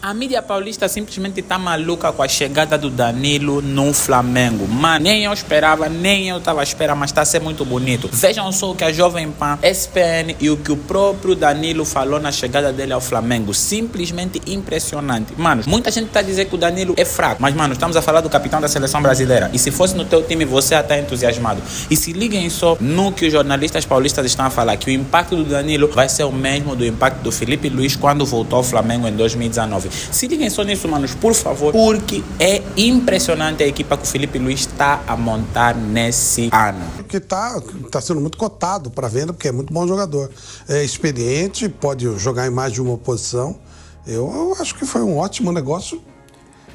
A mídia paulista simplesmente está maluca com a chegada do Danilo no Flamengo. Mano, nem eu esperava, nem eu estava à espera, mas está a ser muito bonito. Vejam só o que a Jovem Pan, SPN e o que o próprio Danilo falou na chegada dele ao Flamengo. Simplesmente impressionante. Mano, muita gente está a dizer que o Danilo é fraco, mas, mano, estamos a falar do capitão da seleção brasileira. E se fosse no teu time, você ia estar entusiasmado. E se liguem só no que os jornalistas paulistas estão a falar, que o impacto do Danilo vai ser o mesmo do impacto do Felipe Luiz quando voltou ao Flamengo em 2019. Se liguem só nisso, manos, por favor, porque é impressionante a equipa que o Felipe Luiz está a montar nesse ano. Que tá sendo muito cotado para venda, porque é muito bom jogador. É experiente, pode jogar em mais de uma posição. Eu acho que foi um ótimo negócio.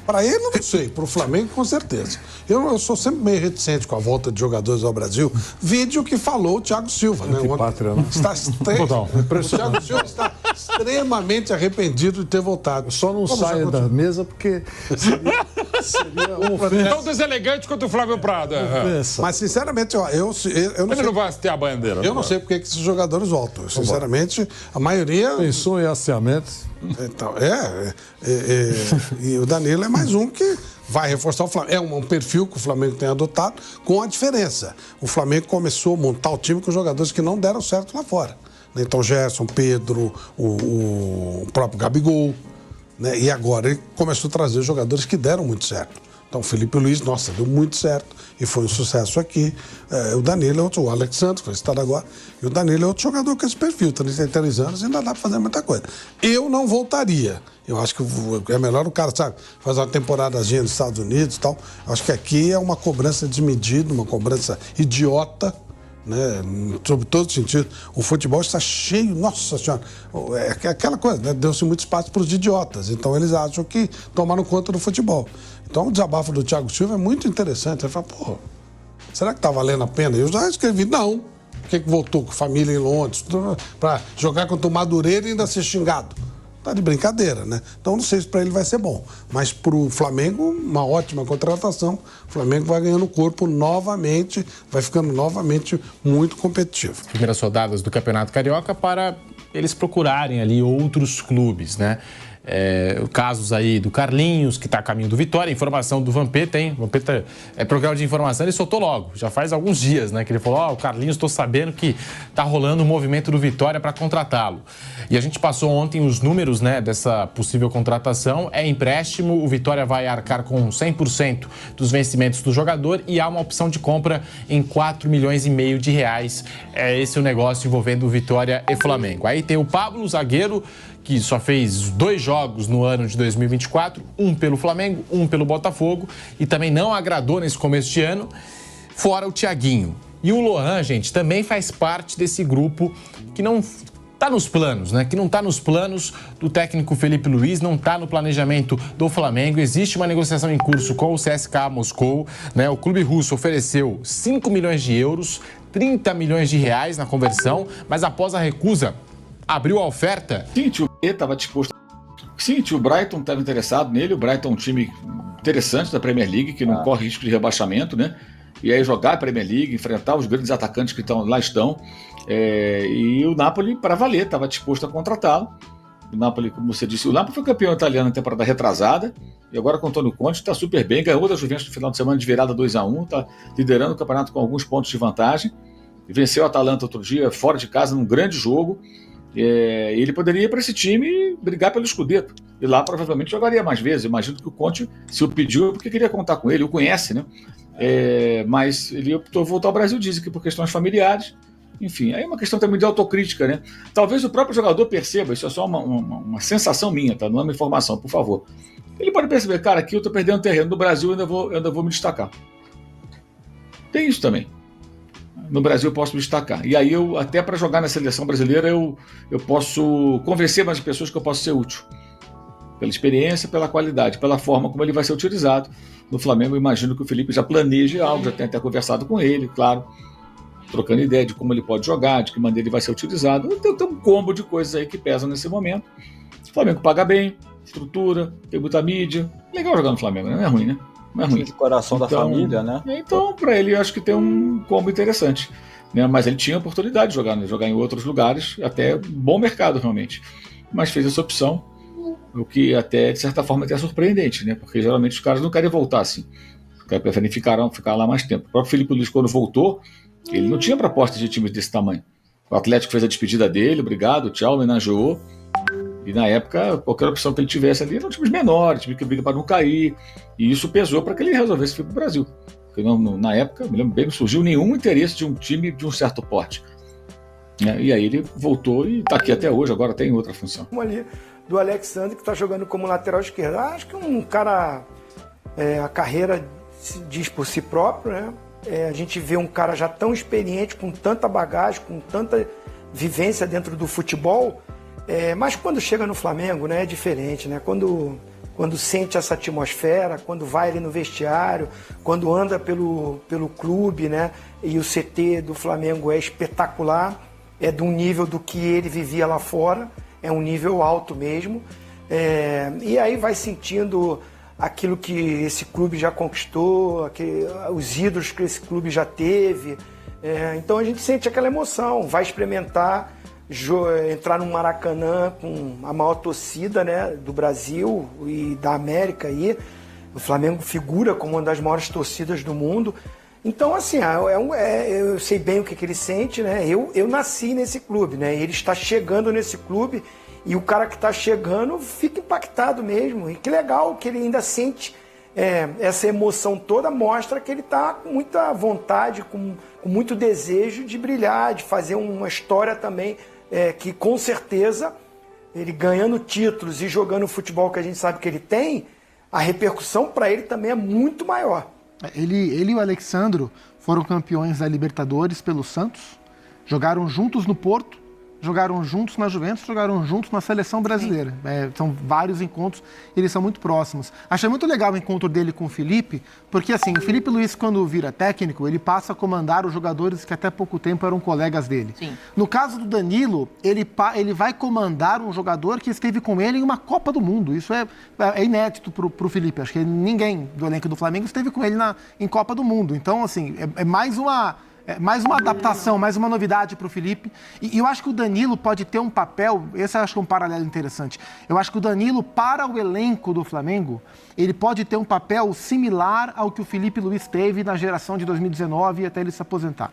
Para ele, não sei. Para o Flamengo, com certeza. Eu sou sempre meio reticente com a volta de jogadores ao Brasil. Vídeo que falou o Thiago Silva, né? Pátria, né? O Thiago Silva está extremamente arrependido de ter voltado. Só não saia da mesa porque seria uma ofensa. Tão deselegante quanto o Flávio Prado. Mas, sinceramente, ó, eu não Ele sei. não vai ter a bandeira. Eu não sei porque que esses jogadores voltam. Sinceramente, a maioria... Pensou em asseamento. Então, e o Danilo é mais um que vai reforçar o Flamengo. É um perfil que o Flamengo tem adotado, com a diferença. O Flamengo começou a montar o time com jogadores que não deram certo lá fora. Então, Gerson, Pedro, o próprio Gabigol. Né? E agora ele começou a trazer jogadores que deram muito certo. Então, o Felipe Luiz, nossa, deu muito certo e foi um sucesso aqui. O Danilo é outro, o Alexandre, foi citado agora. E o Danilo é outro jogador com esse perfil, 33 anos, ainda dá para fazer muita coisa. Eu não voltaria. Eu acho que é melhor o cara, sabe, fazer uma temporadazinha nos Estados Unidos e tal. Eu acho que aqui é uma cobrança desmedida, uma cobrança idiota, né, sobre todo sentido. O futebol está cheio, nossa senhora, é aquela coisa, né, deu-se muito espaço para os idiotas, então eles acham que tomaram conta do futebol. Então o desabafo do Thiago Silva é muito interessante. Ele fala, pô, será que tá valendo a pena? Eu já escrevi, não. Por que voltou com família em Londres para jogar contra o Madureira e ainda ser xingado? Tá de brincadeira, né? Então não sei se para ele vai ser bom. Mas pro Flamengo, uma ótima contratação. O Flamengo vai ganhando corpo novamente, vai ficando novamente muito competitivo. Primeiras rodadas do Campeonato Carioca para eles procurarem ali outros clubes, né? Casos aí do Carlinhos, que está a caminho do Vitória, informação do Vampeta, hein? Vampeta é programa de informação, ele soltou logo, já faz alguns dias, né? Que ele falou, o Carlinhos, estou sabendo que está rolando um movimento do Vitória para contratá-lo. E a gente passou ontem os números, né, dessa possível contratação. É empréstimo, o Vitória vai arcar com 100% dos vencimentos do jogador e há uma opção de compra em 4,5 milhões de reais. É esse o negócio envolvendo o Vitória e Flamengo. Aí tem o Pablo, zagueiro, que só fez 2 jogos no ano de 2024, um pelo Flamengo, um pelo Botafogo, e também não agradou nesse começo de ano, fora o Thiaguinho. E o Lohan, gente, também faz parte desse grupo que não está nos planos, né? Que não está nos planos do técnico Felipe Luiz, não está no planejamento do Flamengo. Existe uma negociação em curso com o CSKA Moscou, né? O clube russo ofereceu 5 milhões de euros, 30 milhões de reais na conversão, mas após a recusa, abriu a oferta. Sim, tio B estava disposto. Sim, tio Brighton estava interessado nele. O Brighton é um time interessante da Premier League, que não corre risco de rebaixamento, né? E aí jogar a Premier League, enfrentar os grandes atacantes que lá estão. E o Napoli, para valer, estava disposto a contratá-lo. O Napoli, como você disse, o Napoli foi campeão italiano na temporada retrasada. E agora com o Antônio Conte está super bem. Ganhou da Juventus no final de semana de virada 2-1. Está liderando o campeonato com alguns pontos de vantagem. E venceu o Atalanta outro dia, fora de casa, num grande jogo. Ele poderia ir para esse time e brigar pelo Scudetto. E lá provavelmente jogaria mais vezes. Imagino que o Conte, se o pediu, é porque queria contar com ele, o conhece, né? Mas ele optou voltar ao Brasil, dizem que por questões familiares. Enfim, aí é uma questão também de autocrítica, né? Talvez o próprio jogador perceba, isso é só uma sensação minha, tá? Não é uma informação, por favor. Ele pode perceber, cara, aqui eu estou perdendo terreno. No Brasil eu ainda vou me destacar. Tem isso também. No Brasil eu posso me destacar. E aí até para jogar na seleção brasileira, eu posso convencer mais pessoas que eu posso ser útil. Pela experiência, pela qualidade, pela forma como ele vai ser utilizado. No Flamengo, eu imagino que o Felipe já planeje algo, já tenha até conversado com ele, claro, trocando ideia de como ele pode jogar, de que maneira ele vai ser utilizado. Então tem um combo de coisas aí que pesam nesse momento. O Flamengo paga bem, estrutura, tem muita mídia. Legal jogar no Flamengo, né? Não é ruim, né? Não é ruim. De coração da família, né? Então, para ele, eu acho que tem um combo interessante. Né? Mas ele tinha a oportunidade de jogar, né? Jogar em outros lugares, até bom mercado, realmente. Mas fez essa opção. O que até, de certa forma, é surpreendente, né? Porque geralmente os caras não querem voltar assim. Os caras preferem ficar lá mais tempo. O próprio Felipe Luiz, quando voltou, ele não tinha proposta de time desse tamanho. O Atlético fez a despedida dele, obrigado, tchau, homenageou. E na época, qualquer opção que ele tivesse ali eram times menores, time que briga para não cair. E isso pesou para que ele resolvesse vir para o Brasil. Porque na época, me lembro bem, não surgiu nenhum interesse de um time de um certo porte. E aí ele voltou e está aqui até hoje, agora tem outra função. Ali do Alexandre, que está jogando como lateral esquerdo. Acho que um cara, a carreira se diz por si próprio, né? A gente vê um cara já tão experiente, com tanta bagagem, com tanta vivência dentro do futebol, mas quando chega no Flamengo, né, é diferente, né? Quando sente essa atmosfera, quando vai ali no vestiário, quando anda pelo clube, né? E o CT do Flamengo é espetacular, é de um nível do que ele vivia lá fora, é um nível alto mesmo. E aí vai sentindo aquilo que esse clube já conquistou, os ídolos que esse clube já teve. Então a gente sente aquela emoção, vai experimentar entrar no Maracanã com a maior torcida, né, do Brasil e da América aí. O Flamengo figura como uma das maiores torcidas do mundo. Então, assim, eu sei bem o que ele sente, né? Eu nasci nesse clube, né? Ele está chegando nesse clube e o cara que está chegando fica impactado mesmo. E que legal que ele ainda sente essa emoção toda, mostra que ele está com muita vontade, com muito desejo de brilhar, de fazer uma história também que, com certeza, ele ganhando títulos e jogando o futebol que a gente sabe que ele tem, a repercussão para ele também é muito maior. Ele e o Alexandro foram campeões da Libertadores pelo Santos, jogaram juntos no Porto, jogaram juntos na Juventus, jogaram juntos na Seleção Brasileira. São vários encontros, eles são muito próximos. Achei muito legal o encontro dele com o Felipe, porque assim, o Felipe Luiz, quando vira técnico, ele passa a comandar os jogadores que até pouco tempo eram colegas dele. Sim. No caso do Danilo, ele vai comandar um jogador que esteve com ele em uma Copa do Mundo. Isso é inédito pro Felipe. Acho que ninguém do elenco do Flamengo esteve com ele em Copa do Mundo. Então, assim, é mais uma adaptação, mais uma novidade para o Felipe. E eu acho que o Danilo pode ter um papel, esse eu acho que é um paralelo interessante. Eu acho que o Danilo, para o elenco do Flamengo, ele pode ter um papel similar ao que o Felipe Luiz teve na geração de 2019 e até ele se aposentar.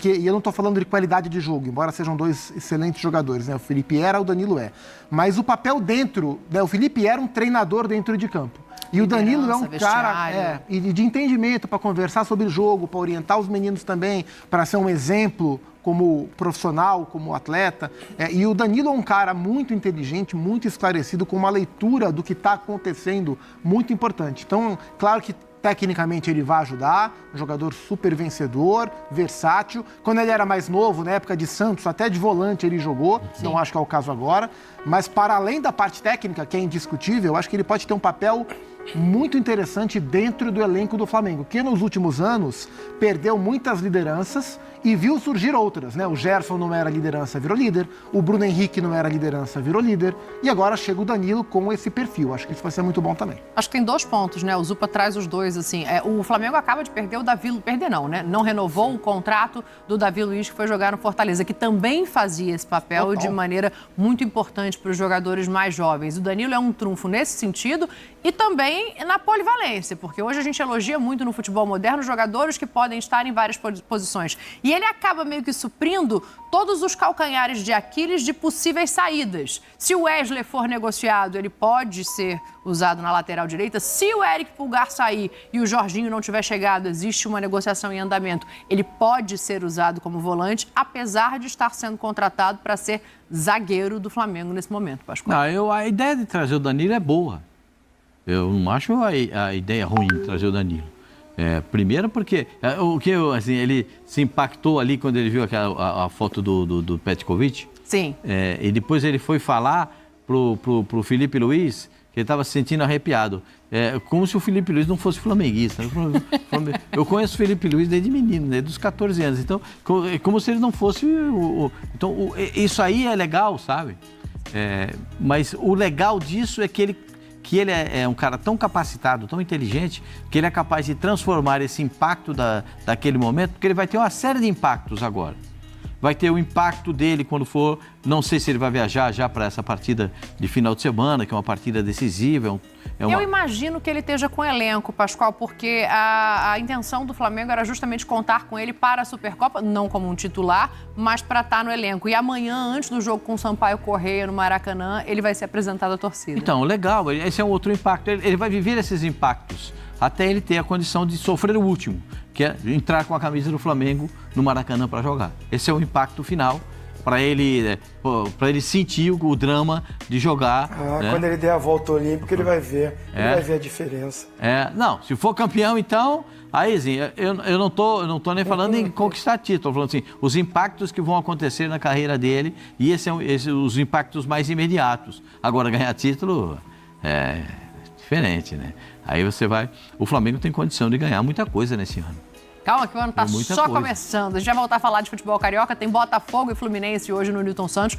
E eu não estou falando de qualidade de jogo, embora sejam dois excelentes jogadores, né? O Felipe o Danilo é. Mas o papel dentro, né? O Felipe era um treinador dentro de campo. E o Danilo é um cara de entendimento para conversar sobre o jogo, para orientar os meninos também, para ser um exemplo como profissional, como atleta. E o Danilo é um cara muito inteligente, muito esclarecido, com uma leitura do que está acontecendo muito importante. Então, claro que tecnicamente ele vai ajudar, um jogador super vencedor, versátil. Quando ele era mais novo, na época de Santos, até de volante ele jogou, não acho que é o caso agora. Mas para além da parte técnica, que é indiscutível, eu acho que ele pode ter um papel muito interessante dentro do elenco do Flamengo, que nos últimos anos perdeu muitas lideranças e viu surgir outras, né? O Gerson não era liderança, virou líder. O Bruno Henrique não era liderança, virou líder. E agora chega o Danilo com esse perfil. Acho que isso vai ser muito bom também. Acho que tem 2 pontos, né? O Zupa traz os dois, assim. O Flamengo acaba de perder o Davi... Perder não, né? Não renovou o contrato do Davi Luiz, que foi jogar no Fortaleza, que também fazia esse papel de maneira muito importante para os jogadores mais jovens. O Danilo é um trunfo nesse sentido e também na polivalência, porque hoje a gente elogia muito no futebol moderno jogadores que podem estar em várias posições. E ele acaba meio que suprindo todos os calcanhares de Aquiles de possíveis saídas. Se o Wesley for negociado, ele pode ser usado na lateral direita. Se o Eric Pulgar sair e o Jorginho não tiver chegado, existe uma negociação em andamento, ele pode ser usado como volante, apesar de estar sendo contratado para ser zagueiro do Flamengo nesse momento, Pascoal. Não, a ideia de trazer o Danilo é boa. Eu não acho a ideia ruim de trazer o Danilo. Primeiro porque ele se impactou ali quando ele viu a foto do Petkovic. Sim. E depois ele foi falar pro Felipe Luiz que ele estava se sentindo arrepiado. Como se o Felipe Luiz não fosse flamenguista. Eu conheço o Felipe Luiz desde menino, desde os 14 anos. Então, como se ele não fosse Então, isso aí é legal, sabe? Mas o legal disso é que ele é um cara tão capacitado, tão inteligente, que ele é capaz de transformar esse impacto daquele momento, porque ele vai ter uma série de impactos agora. vai ter o impacto dele quando for. Não sei se ele vai viajar já para essa partida de final de semana, que é uma partida decisiva. Eu imagino que ele esteja com elenco, Pascoal, porque a intenção do Flamengo era justamente contar com ele para a Supercopa, não como um titular, mas para estar no elenco. E amanhã, antes do jogo com o Sampaio Corrêa no Maracanã, ele vai ser apresentado à torcida. Então, legal, esse é um outro impacto. Ele vai viver esses impactos até ele ter a condição de sofrer o último, que é entrar com a camisa do Flamengo no Maracanã para jogar. Esse é o impacto final para ele sentir o drama de jogar. Né? Quando ele der a volta olímpica, ele vai ver. Ele vai ver a diferença. Não, se for campeão, então, aí, assim, eu não tô nem falando em conquistar título, falando assim, os impactos que vão acontecer na carreira dele, e esses são os impactos mais imediatos. Agora, ganhar título é diferente, né? Aí você vai... O Flamengo tem condição de ganhar muita coisa nesse ano. Calma que o ano tá só começando. A gente vai voltar a falar de futebol carioca. Tem Botafogo e Fluminense hoje no Newton Santos.